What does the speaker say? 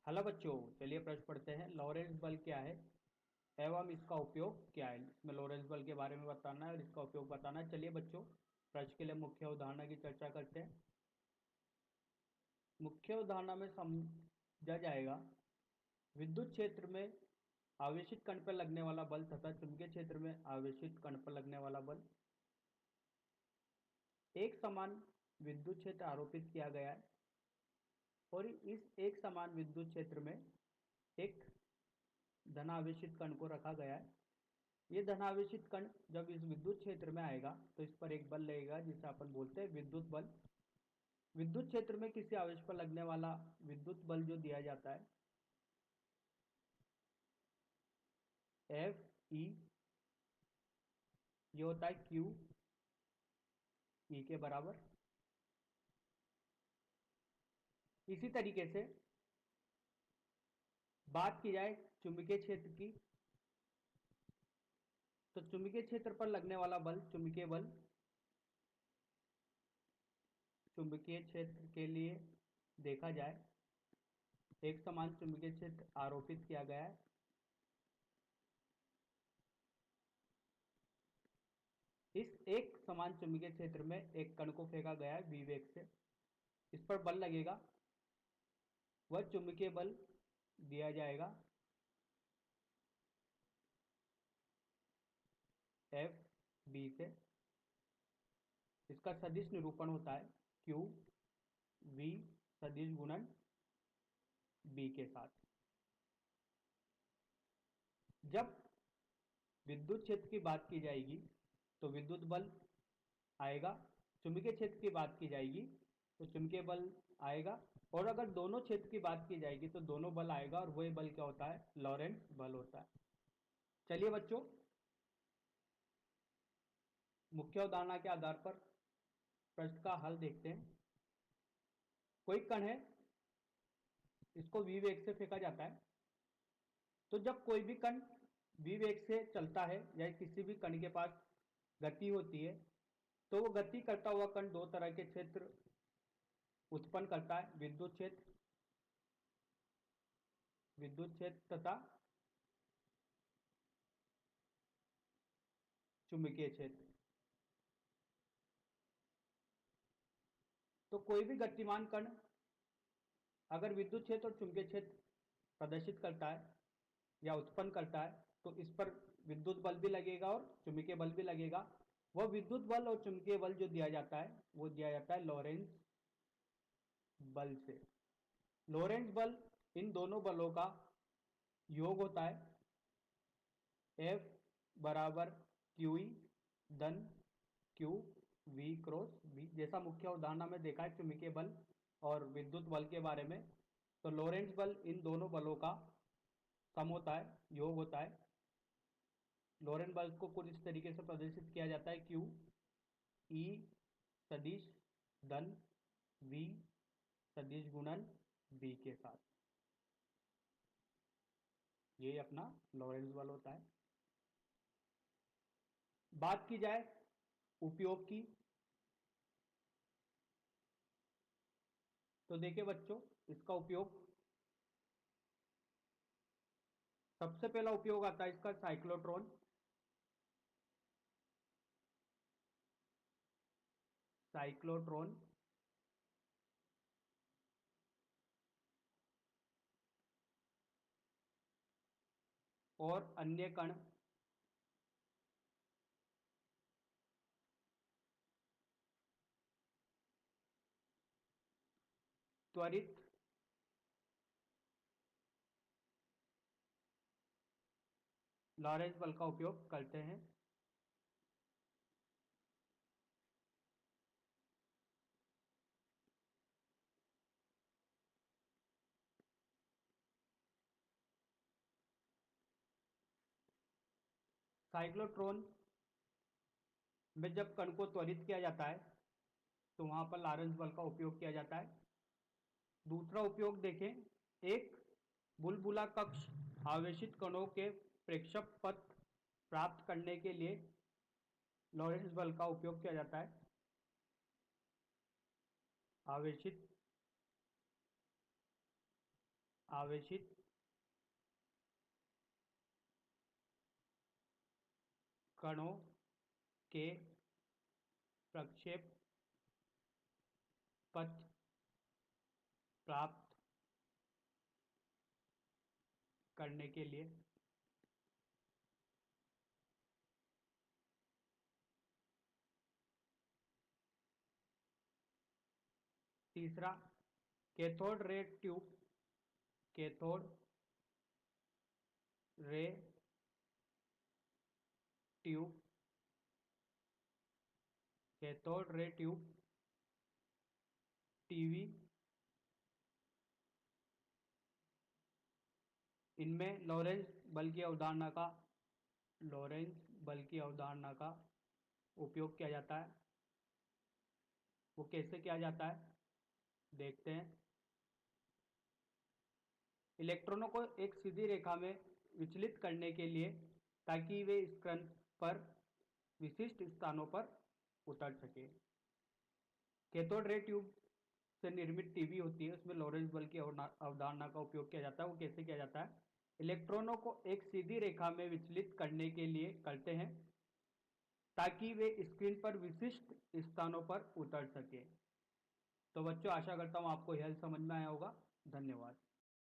Hello बच्चों, चलिए प्रश्न पढ़ते हैं। लॉरेंस बल क्या है एवं इसका उपयोग क्या है। इसमें लॉरेंस बल के बारे में बताना है और इसका उपयोग बताना है। चलिए बच्चों, प्रश्न के लिए मुख्य उदाहरण की चर्चा करते हैं। मुख्य उदाहरण में समझा जाएगा विद्युत क्षेत्र में आवेशित कण पर लगने वाला बल तथा चुंबकीय क्षेत्र में आवेशित कण पर लगने वाला बल। एक समान विद्युत क्षेत्र आरोपित किया गया है और इस एक समान विद्युत क्षेत्र में एक धनावेशित कण को रखा गया है। ये धनावेशित कण जब इस विद्युत क्षेत्र में आएगा तो इस पर एक बल लगेगा जिसे अपन बोलते हैं विद्युत बल। विद्युत क्षेत्र में किसी आवेश पर लगने वाला विद्युत बल जो दिया जाता है एफ ई, ये होता है क्यू ई के बराबर। इसी तरीके से बात की जाए चुंबकीय क्षेत्र की, तो चुंबकीय क्षेत्र पर लगने वाला बल चुंबकीय बल, चुंबकीय क्षेत्र के लिए देखा जाए एक समान चुंबकीय क्षेत्र आरोपित किया गया है। इस एक समान चुंबकीय क्षेत्र में एक कण को फेंका गया है v वेग से। इस पर बल लगेगा, वह चुंबकीय बल दिया जाएगा एफ बी से। इसका सदिश निरूपण होता है क्यू वी सदिश गुणन बी के साथ। जब विद्युत क्षेत्र की बात की जाएगी तो विद्युत बल आएगा, चुंबकीय क्षेत्र की बात की जाएगी तो चुंबकीय बल आएगा, और अगर दोनों क्षेत्र की बात की जाएगी तो दोनों बल आएगा, और वही बल क्या होता है, लॉरेंस बल होता है। चलिए बच्चों, मुख्य उदाहरण के आधार पर प्रश्न का हल देखते हैं। कोई कण है, इसको v वेग से फेंका जाता है। तो जब कोई भी कण v वेग से चलता है या किसी भी कण के पास गति होती है तो वो गति करता हुआ कण दो तरह के क्षेत्र उत्पन्न करता है, विद्युत क्षेत्र तथा चुंबकीय क्षेत्र। तो कोई भी गतिमान कण अगर विद्युत क्षेत्र और चुंबकीय क्षेत्र प्रदर्शित करता है या उत्पन्न करता है तो इस पर विद्युत बल भी लगेगा और चुंबकीय बल भी लगेगा। वह विद्युत बल और चुंबकीय बल जो दिया जाता है वो दिया जाता है लॉरेंस बल से। लॉरेंस बल इन दोनों बलों का योग होता है F बराबर क्यू ई धन क्यू वी क्रॉस वी। जैसा मुख्य उदाहरण में देखा है चुंबकीय बल और विद्युत बल के बारे में, तो लॉरेंस बल इन दोनों बलों का सम होता है, योग होता है। लॉरेंस बल को कुछ इस तरीके से प्रदर्शित किया जाता है क्यू ई सदिश धन वी सदिश गुणन बी के साथ। ये अपना लॉरेंस बल होता है। बात की जाए उपयोग की, तो देखिए बच्चों, इसका उपयोग सबसे पहला उपयोग आता है इसका साइक्लोट्रॉन। साइक्लोट्रॉन और अन्य कण त्वरित लॉरेंस बल का उपयोग करते हैं। साइक्लोट्रॉन में जब कण को त्वरित किया जाता है तो वहां पर लॉरेंस बल का उपयोग किया जाता है। दूसरा उपयोग देखें, एक बुलबुला कक्ष आवेशित कणों के प्रेक्षक पथ प्राप्त करने के लिए लॉरेंस बल का उपयोग किया जाता है। आवेशित आवेशित कणों के प्रक्षेप पथ प्राप्त करने के लिए तीसरा, cathode ray tube, cathode ray tube, cathode ray tube TV, इनमें लॉरेंज बल की अवधारणा का उपयोग किया जाता है। वो कैसे किया जाता है देखते हैं। इलेक्ट्रॉनों को एक सीधी रेखा में विचलित करने के लिए, ताकि वे स्क्रीन पर विशिष्ट स्थानों पर उतर सके। कैथोड रे ट्यूब से निर्मित टीवी होती है, उसमें लॉरेंस बल की अवधारणा का उपयोग किया जाता है। वो कैसे किया जाता है? इलेक्ट्रॉनों को एक सीधी रेखा में विचलित करने के लिए करते हैं, ताकि वे स्क्रीन पर विशिष्ट स्थानों पर उतर सके। तो बच्चों, आशा करता हूँ आपको यह समझ में आया होगा। धन्यवाद।